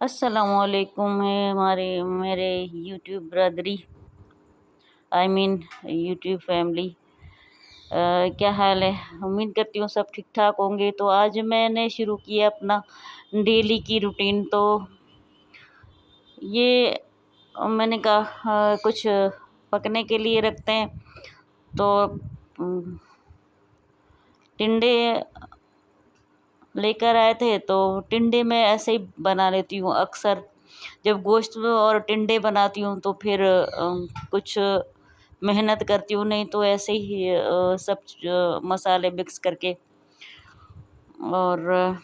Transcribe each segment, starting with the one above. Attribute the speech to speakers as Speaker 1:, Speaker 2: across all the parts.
Speaker 1: अस्सलामुअलैकुम है हमारे मेरे यूट्यूब ब्रदरी आई मीन यूट्यूब फैमिली। क्या हाल है? उम्मीद करती हूँ सब ठीक ठाक होंगे। तो आज मैंने शुरू किया अपना डेली की रूटीन। तो ये मैंने कहा कुछ पकने के लिए रखते हैं। तो टिंडे लेकर आए थे, तो टिंडे मैं ऐसे ही बना लेती हूँ अक्सर। जब गोश्त और टिंडे बनाती हूँ तो फिर कुछ मेहनत करती हूँ, नहीं तो ऐसे ही सब मसाले मिक्स करके और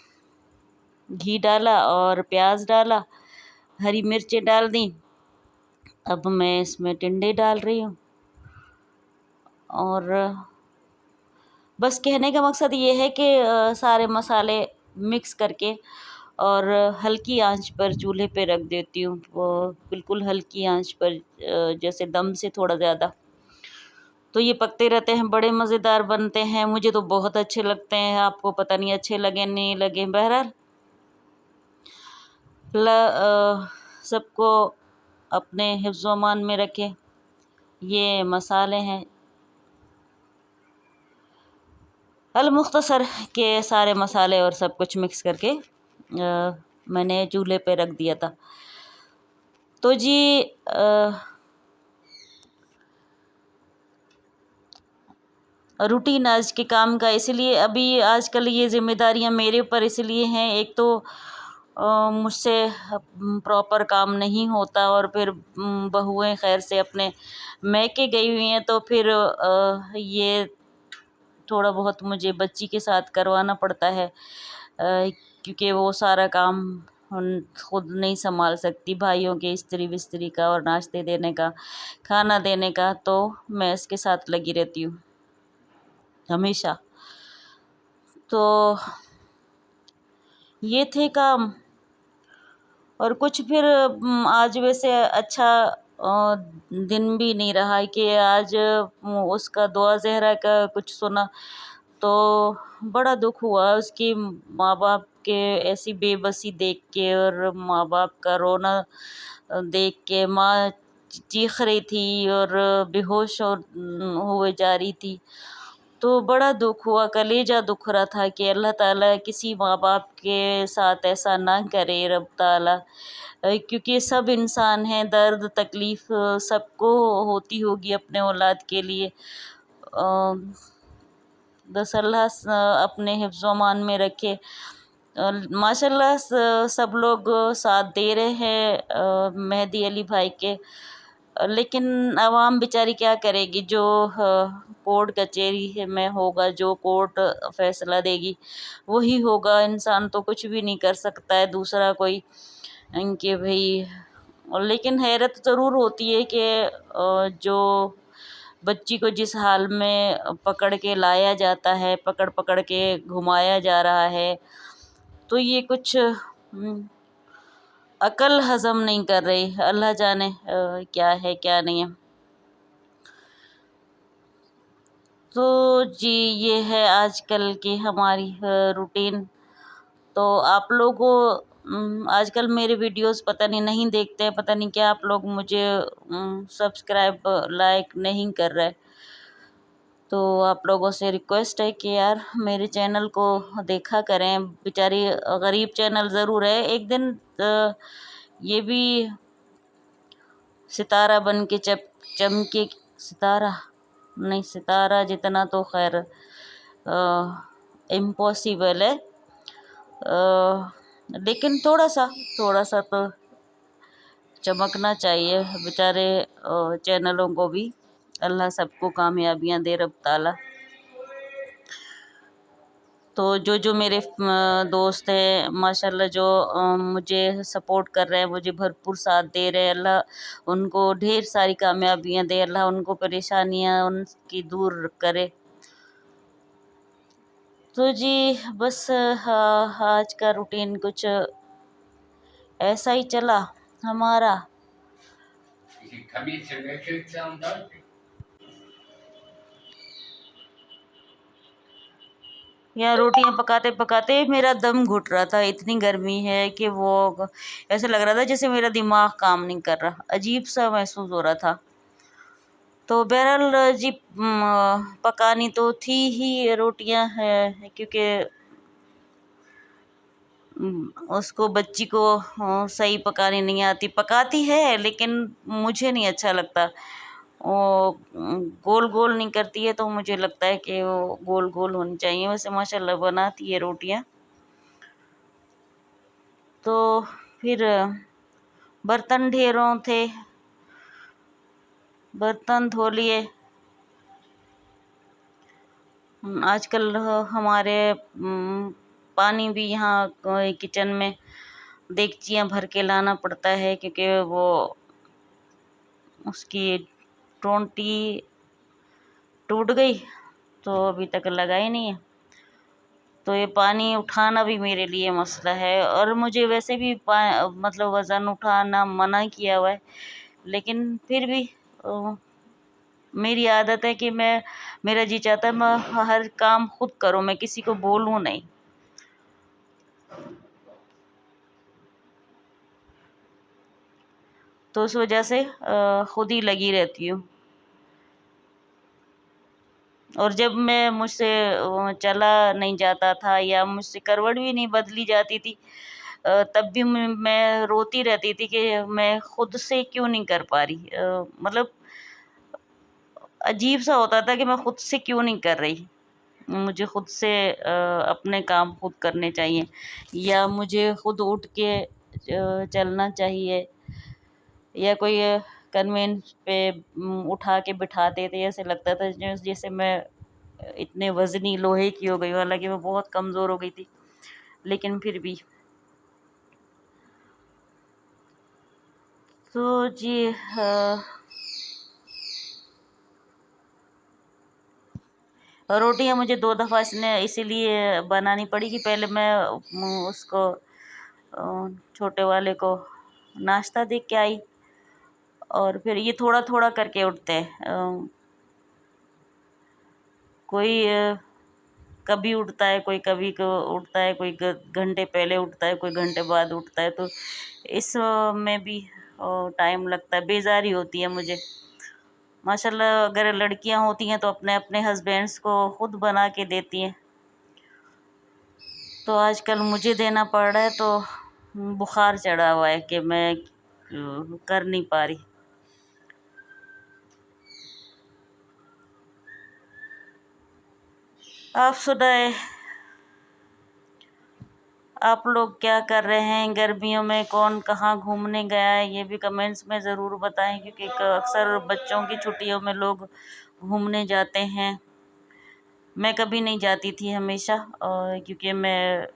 Speaker 1: घी डाला और प्याज डाला, हरी मिर्चें डाल दी। अब मैं इसमें टिंडे डाल रही हूँ और बस कहने का मकसद ये है कि सारे मसाले मिक्स करके और हल्की आंच पर चूल्हे पे रख देती हूँ। वो बिल्कुल हल्की आंच पर, जैसे दम से थोड़ा ज़्यादा। तो ये पकते रहते हैं, बड़े मज़ेदार बनते हैं। मुझे तो बहुत अच्छे लगते हैं, आपको पता नहीं अच्छे लगे नहीं लगे। बहरहाल सबको अपने हिफ्ज़ अमान में रखें। ये मसाले हैं अल मुख्तसर के सारे मसाले और सब कुछ मिक्स करके मैंने चूल्हे पे रख दिया था। तो जी रूटीन आज के काम का, इसलिए अभी आजकल ये ज़िम्मेदारियां मेरे ऊपर इसलिए हैं। एक तो मुझसे प्रॉपर काम नहीं होता और फिर बहुएं खैर से अपने मैके गई हुई हैं, तो फिर ये थोड़ा बहुत मुझे बच्ची के साथ करवाना पड़ता है, क्योंकि वो सारा काम खुद नहीं संभाल सकती। भाइयों के इस्त्री बिस्त्री का और नाश्ते देने का, खाना देने का, तो मैं इसके साथ लगी रहती हूँ हमेशा। तो ये थे काम। और कुछ फिर आज वैसे अच्छा दिन भी नहीं रहा है कि आज उसका दुआ ज़हरा का कुछ सुना, तो बड़ा दुख हुआ उसकी माँ बाप के ऐसी बेबसी देख के और माँ बाप का रोना देख के। माँ चीख रही थी और बेहोश और हुए जा रही थी। तो बड़ा दुख हुआ, कलेजा दुख रहा था कि अल्लाह ताला किसी माँ बाप के साथ ऐसा ना करे रब ताला। क्योंकि सब इंसान हैं, दर्द तकलीफ़ सबको होती होगी अपने औलाद के लिए। बस अल्लाह अपने हिफ्ज़ अमान में रखे। माशाल्लाह सब लोग साथ दे रहे हैं मेहदी अली भाई के। लेकिन आवाम बेचारी क्या करेगी? जो कोर्ट कचहरी में होगा, जो कोर्ट फैसला देगी वही होगा। इंसान तो कुछ भी नहीं कर सकता है दूसरा कोई, इनके भाई। और लेकिन हैरत ज़रूर होती है कि जो बच्ची को जिस हाल में पकड़ के लाया जाता है, पकड़ पकड़ के घुमाया जा रहा है, तो ये कुछ अकल हज़म नहीं कर रही। अल्लाह जाने क्या है क्या नहीं है। तो जी ये है आजकल की हमारी रूटीन। तो आप लोगों आजकल मेरे वीडियोस पता नहीं देखते हैं, पता नहीं क्या आप लोग मुझे सब्सक्राइब लाइक नहीं कर रहे। तो आप लोगों से रिक्वेस्ट है कि यार मेरे चैनल को देखा करें। बेचारी गरीब चैनल ज़रूर है, एक दिन ये भी सितारा बन के चमके। सितारा नहीं, सितारा जितना तो खैर इम्पॉसिबल है, लेकिन थोड़ा सा तो चमकना चाहिए बेचारे चैनलों को भी। अल्लाह सबको कामयाबियाँ दे रब ताला। तो जो मेरे दोस्त हैं माशाल्लाह, जो मुझे सपोर्ट कर रहे हैं, मुझे भरपूर साथ दे रहे हैं, अल्लाह उनको ढेर सारी कामयाबियाँ दे, अल्लाह उनको परेशानियाँ उनकी दूर करे। तो जी बस हाँ, आज का रूटीन कुछ ऐसा ही चला हमारा। यहाँ रोटियां पकाते पकाते मेरा दम घुट रहा था, इतनी गर्मी है कि वो ऐसे लग रहा था जैसे मेरा दिमाग काम नहीं कर रहा, अजीब सा महसूस हो रहा था। तो बहरहाल जी पकानी तो थी ही रोटियां है, क्योंकि उसको बच्ची को सही पकानी नहीं आती, पकाती है लेकिन मुझे नहीं अच्छा लगता। वो गोल गोल नहीं करती है, तो मुझे लगता है कि वो गोल गोल होनी चाहिए। वैसे माशाल्लाह बनाती है रोटियां। तो फिर बर्तन ढेरों थे, बर्तन धो लिए। आजकल हमारे पानी भी यहाँ किचन में देगचियाँ भर के लाना पड़ता है, क्योंकि वो उसकी टोंटी टूट गई, तो अभी तक लगाई नहीं है। तो ये पानी उठाना भी मेरे लिए मसला है, और मुझे वैसे भी मतलब वज़न उठाना मना किया हुआ है, लेकिन फिर भी मेरी आदत है कि मेरा जी चाहता है मैं हर काम खुद करूँ, मैं किसी को बोलूँ नहीं। तो उस वजह से खुद ही लगी रहती हूँ। और जब मैं मुझसे चला नहीं जाता था या मुझसे करवट भी नहीं बदली जाती थी, तब भी मैं रोती रहती थी कि मैं खुद से क्यों नहीं कर पा रही। मतलब अजीब सा होता था कि मैं खुद से क्यों नहीं कर रही। मुझे खुद से अपने काम खुद करने चाहिए, या मुझे खुद उठ के चलना चाहिए, या कोई कन्वेंस पे उठा के बिठाते थे। ऐसे लगता था जैसे मैं इतने वजनी लोहे की हो गई हूँ, हालांकि मैं बहुत कमज़ोर हो गई थी, लेकिन फिर भी। तो जी रोटियां मुझे 2 दफ़ा इसने इसीलिए बनानी पड़ी कि पहले मैं उसको छोटे वाले को नाश्ता दे के आई, और फिर ये थोड़ा थोड़ा करके उठते हैं। कोई कभी उठता है, कोई कभी को उठता है, कोई घंटे पहले उठता है, कोई घंटे बाद उठता है। तो इस में भी टाइम लगता है, बेजारी होती है मुझे। माशाल्लाह अगर लड़कियां होती हैं तो अपने अपने हस्बैंड्स को खुद बना के देती हैं, तो आजकल मुझे देना पड़ रहा है। तो बुखार चढ़ा हुआ है कि मैं कर नहीं पा रही। आप सुनाए, आप लोग क्या कर रहे हैं गर्मियों में? कौन कहाँ घूमने गया है, ये भी कमेंट्स में ज़रूर बताएं, क्योंकि अक्सर बच्चों की छुट्टियों में लोग घूमने जाते हैं। मैं कभी नहीं जाती थी हमेशा, क्योंकि मैं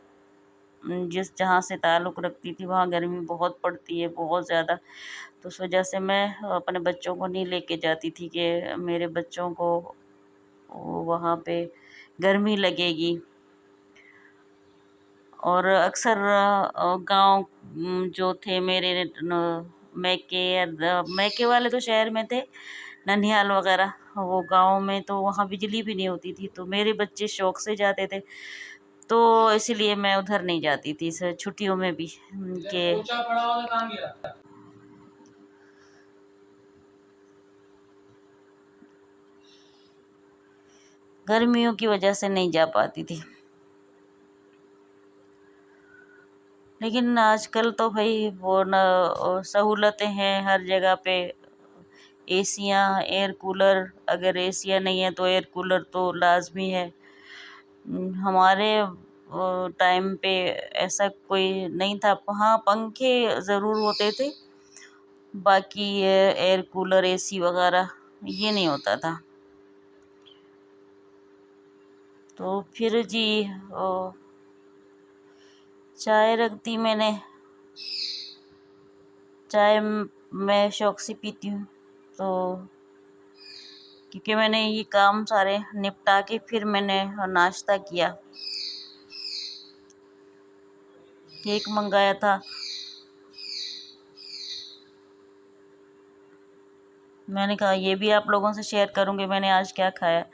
Speaker 1: जिस जहाँ से ताल्लुक़ रखती थी वहाँ गर्मी बहुत पड़ती है, बहुत ज़्यादा। तो उस वजह से मैं अपने बच्चों को नहीं लेके जाती थी कि मेरे बच्चों को वहाँ पे गर्मी लगेगी। और अक्सर गांव जो थे मेरे मैके वाले तो शहर में थे, ननिहाल वगैरह, वो गांव में तो वहाँ बिजली भी नहीं होती थी, तो मेरे बच्चे शौक से जाते थे। तो इसीलिए मैं उधर नहीं जाती थी छुट्टियों में भी के गर्मियों की वजह से नहीं जा पाती थी। लेकिन आजकल तो भाई वो न सहूलतें हैं हर जगह पे। एसियाँ, एयर कूलर, अगर एसियाँ नहीं है तो एयर कूलर तो लाजमी है। हमारे टाइम पे ऐसा कोई नहीं था। हाँ, पंखे ज़रूर होते थे, बाकी एयर कूलर, एसी वगैरह ये नहीं होता था। तो फिर जी चाय रख दी मैंने। चाय मैं शौक से पीती हूँ, तो क्योंकि मैंने ये काम सारे निपटा के फिर मैंने नाश्ता किया। केक मंगाया था, मैंने कहा ये भी आप लोगों से शेयर करूँगी मैंने आज क्या खाया।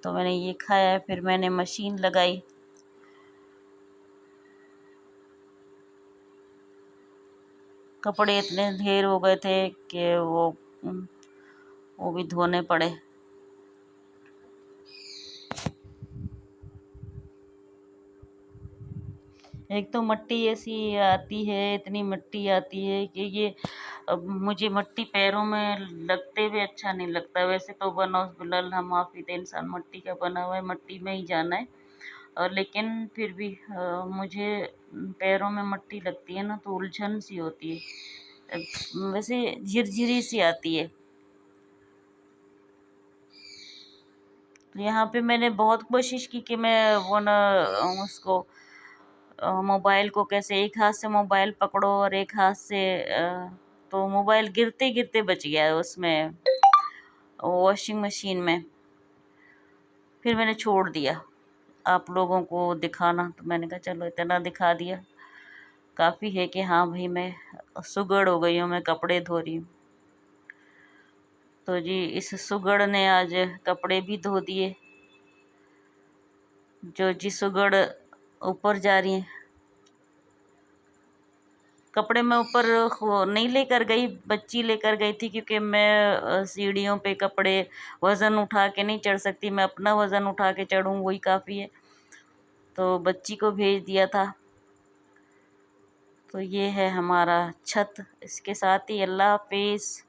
Speaker 1: तो मैंने ये खाया, फिर मैंने मशीन लगाई। कपड़े इतने ढेर हो गए थे कि वो भी धोने पड़े। एक तो मट्टी ऐसी आती है, इतनी मिट्टी आती है कि ये अब मुझे मट्टी पैरों में लगते हुए अच्छा नहीं लगता। वैसे तो बनौस बिलाल हम हाफिज इंसान मट्टी का बना हुआ है, मट्टी में ही जाना है। और लेकिन फिर भी मुझे पैरों में मट्टी लगती है ना तो उलझन सी होती है, वैसे झिरझिरी सी आती है। तो यहाँ पे मैंने बहुत कोशिश की कि मैं वो ना उसको मोबाइल को कैसे, एक हाथ से मोबाइल पकड़ो और एक हाथ से तो मोबाइल गिरते गिरते बच गया उसमें, वॉशिंग मशीन में। फिर मैंने छोड़ दिया आप लोगों को दिखाना, तो मैंने कहा चलो इतना दिखा दिया काफ़ी है कि हाँ भाई मैं सुगड़ हो गई हूँ, मैं कपड़े धो रही हूँ। तो जी इस सुगड़ ने आज कपड़े भी धो दिए। जो जी सुगड़ ऊपर जा रही है, कपड़े मैं ऊपर नहीं लेकर गई, बच्ची लेकर गई थी, क्योंकि मैं सीढ़ियों पे कपड़े वज़न उठा के नहीं चढ़ सकती, मैं अपना वज़न उठा के चढ़ूँ वही काफ़ी है। तो बच्ची को भेज दिया था। तो ये है हमारा छत, इसके साथ ही अल्लाह हाफिज़।